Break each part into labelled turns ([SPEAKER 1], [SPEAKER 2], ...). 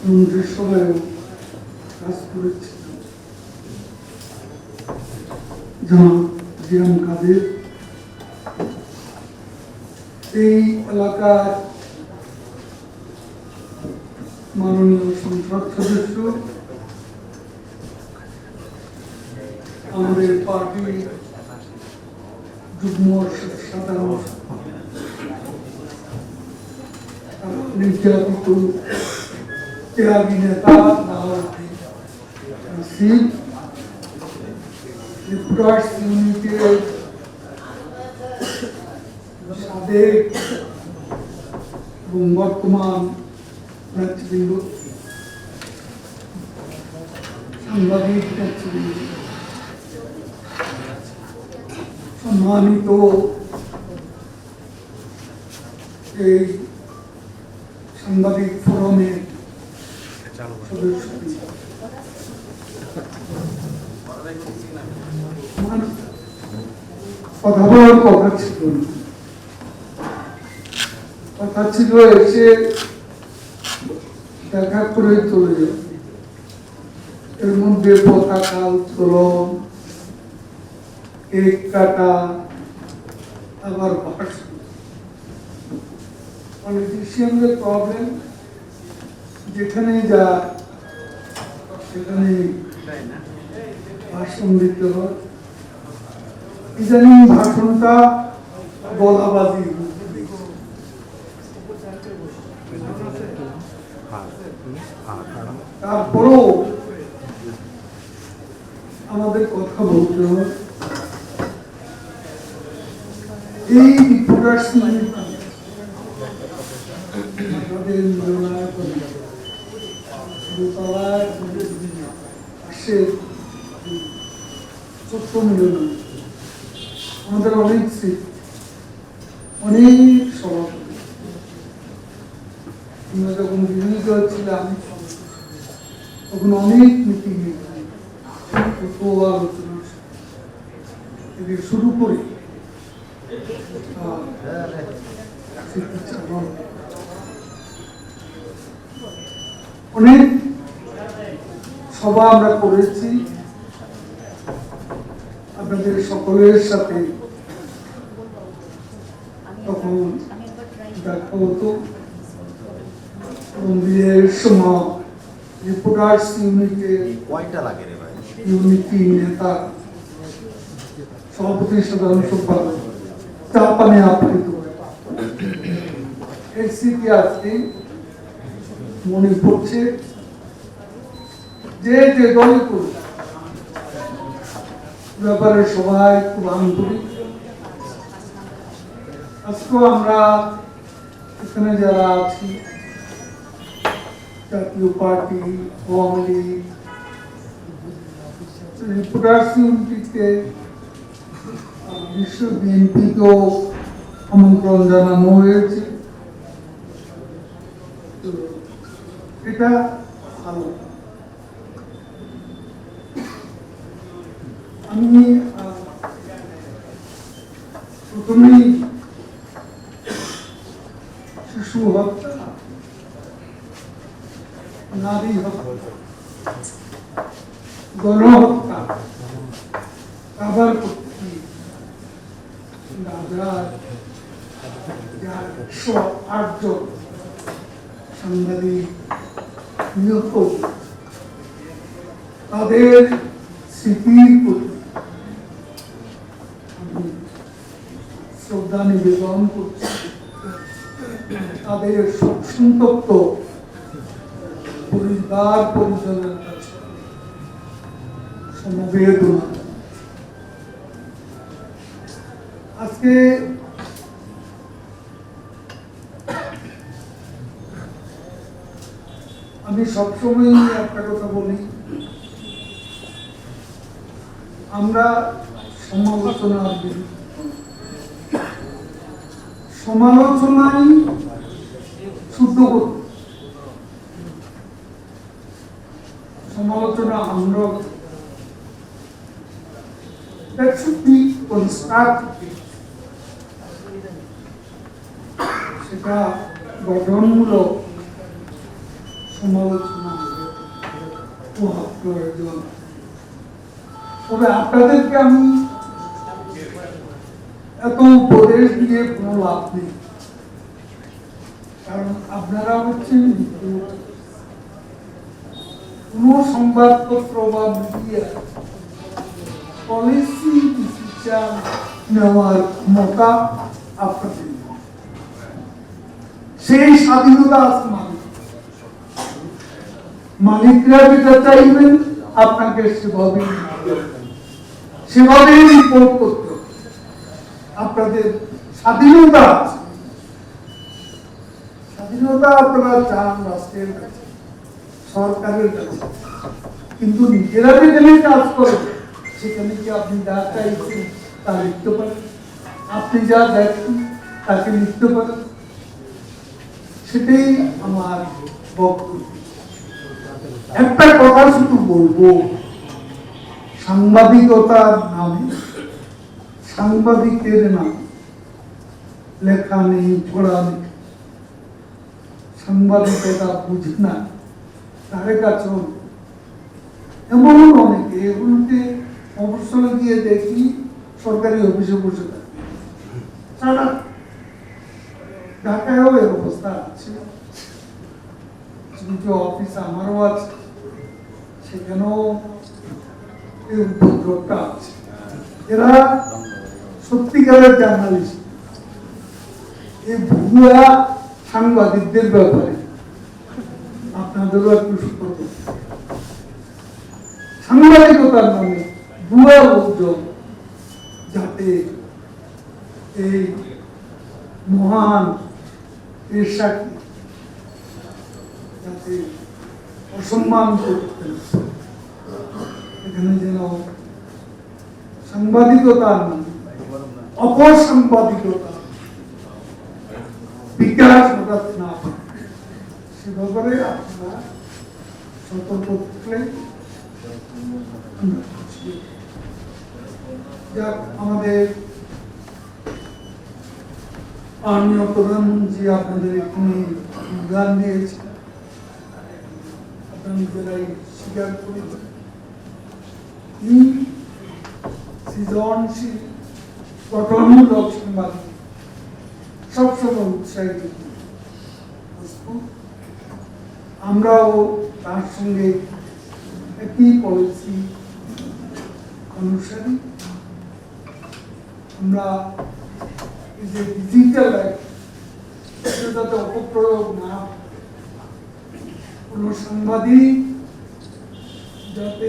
[SPEAKER 1] মন্ত্রিসভায় কাজ করেছি জনাব জিয়াম কাদের। এই এলাকার মাননীয় সংসদ সদস্য, আমাদের পার্টির যুগ্ম সাধারণ নির্যাতিত ত্যাগী নেতা ইউনিটের সাবেক এবং বর্তমান নেতৃবৃন্দ, সাংবাদিক নেতৃবৃন্দ, সম্মানিত এই সাংবাদিক ফোরামের সদস্য, কথা বলার কথা ছিল না, কথা ছিল এসে দেখা করে চলে যাবে। এর মধ্যে পতাকা উত্তোলন, কেক কাটা, আবার ভাষণ। পলিটিশিয়ানদের প্রবলেম, যেখানে যা সেখানে ভাষণ দিতে হয়। ইদানিং ভাষণটা বলাবাজি, তারপরেও আমাদের কথা বলতে হয়। এই রিপোর্টার্স ছোট্ট মিলন, আমাদের অনেক স্মৃতি, অনেক সভাপতি। আমরা যখন বিরোধী দল ছিলাম তখন অনেক মিটিং আলোচনা থেকে শুরু করে অনেক সভা আমরা করেছি। আপনাদের সকলের সাথে তখন দেখা হতো। বিয়ের সময় রিপোর্টার্স ইউনিটি নেতা, সভাপতি, সাধারণ সম্পাদক চাপানে আপ্যায়িত এই স্মৃতি আজকে মনে পড়ছে। যে যে দলই করুক ব্যাপারে সবাই খুব আন্তরিক। আজকেও আমরা এখানে যারা আছি, জাতীয় পার্টি, আওয়ামী লীগ, রিপোর্টার্স ইউনিটিতে বিশ্ব বিএনপিকেও আমন্ত্রণ জানানো হয়েছে। এটা ভালো। আমি প্রথমেই শিশু হত্যা, নারী হত্যা, গণহত্যা কাভার করতে 108 জন সাংবাদিক নিহত, তাদের স্মৃতির প্রতি আমি শ্রদ্ধা নিবেদন করছি। তাদের সন্তপ্ত পরিবার পরিজনের কাছে সমবেদনা। আজকে আমি সবসময় একটা কথা বলি, আমরা সমালোচনার বিরুদ্ধে, সমালোচনাই শুদ্ধ করতে, সমালোচনা আমরা that should be constructive, সেটা গঠনমূলক সমালোচনা প্রয়োজন। তবে আপনাদেরকে আমি এত উপদেশ দিয়ে কোনো লাভ নেই, কারণ আপনারা হচ্ছেন কোন সংবাদপত্র বা মিডিয়া পলিসি ডিসিশন নেওয়ার ক্ষমতা আপনাদের, সেই স্বাধীনতা আছে মালিকরা যেটা চাইবেন আপনাকে সেভাবে রিপোর্ট করতে, আপনাদের স্বাধীনতা আছে। স্বাধীনতা আপনারা চান রাষ্ট্রের কাছে, সরকারের কাছে, কিন্তু নিজেরা যেখানে কাজ করেন সেখানে কি আপনি যা চাইছেন তা লিখতে পারেন? আপনি যা দেখেন তাকে লিখতে পারেন? সেটাই আমার বক্তব্য। একটা কথা শুধু বলবো, সাংবাদিকতার নামে, সাংবাদিকের নামে লেখা নেই, পড়া নেই, সাংবাদিকতা বুঝে না, তার কাছেও এমন অনেকে এগুলোতে অবসরে গিয়ে দেখি সরকারি অফিসে বসে থাকে। সারা ঢাকায়ও এর অবস্থা আছে, কিছু অফিস আমারও আছে, সেখানেও এই উপদ্রবটা আছে। এরা সত্যিকারের জার্নালিস্ট। এই ভুয়া সাংবাদিকদের ব্যাপারে আপনাদেরও একটু সতর্ক। সাংবাদিকতার নামে ভুয়া লোকজন যাতে এই মহান পেশাকে যাতে অসম্মান করতে, এখানে যেন সাংবাদিকতার নামে অপসাংবাদিকতা বিকাশ ঘটাতে না পারে, সে ব্যাপারে আপনারা সতর্ক থাকলে যাক। আমাদের মাননীয় প্রধানমন্ত্রী আপনাদের এখানে গান দিয়েছেন, আপনারা নিজেরাই স্বীকার করেছেন। তিনি সৃজনশীল গঠনমূলক সাংবাদিক, সবসময় উৎসাহিত। আমরাও তার সঙ্গে একই পলিসি অনুসারী। আমরা এই যে ডিজিটাল যাতে অপপ্রয়োগ না, কোন সাংবাদিক যাতে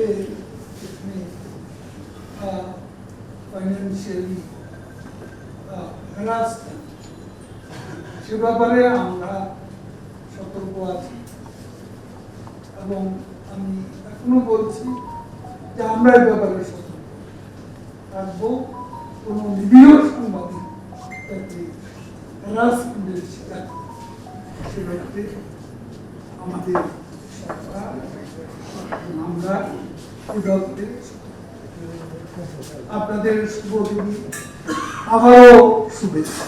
[SPEAKER 1] ফাইন্যান্সিয়ালি হ্যারাস, সে ব্যাপারে আমরা সতর্ক আছি। এবং আমি এখনো বলছি যে আমরা এই ব্যাপারে সতর্ক থাকবো। কোনো নিরীহ সাংবাদিক হ্যারাসমেন্টের শিকার, সে ব্যাপারে আমাদের সরকার, আমরা এই ব্যাপারে আপনাদের শুভ দিন, আবারও শুভেচ্ছা।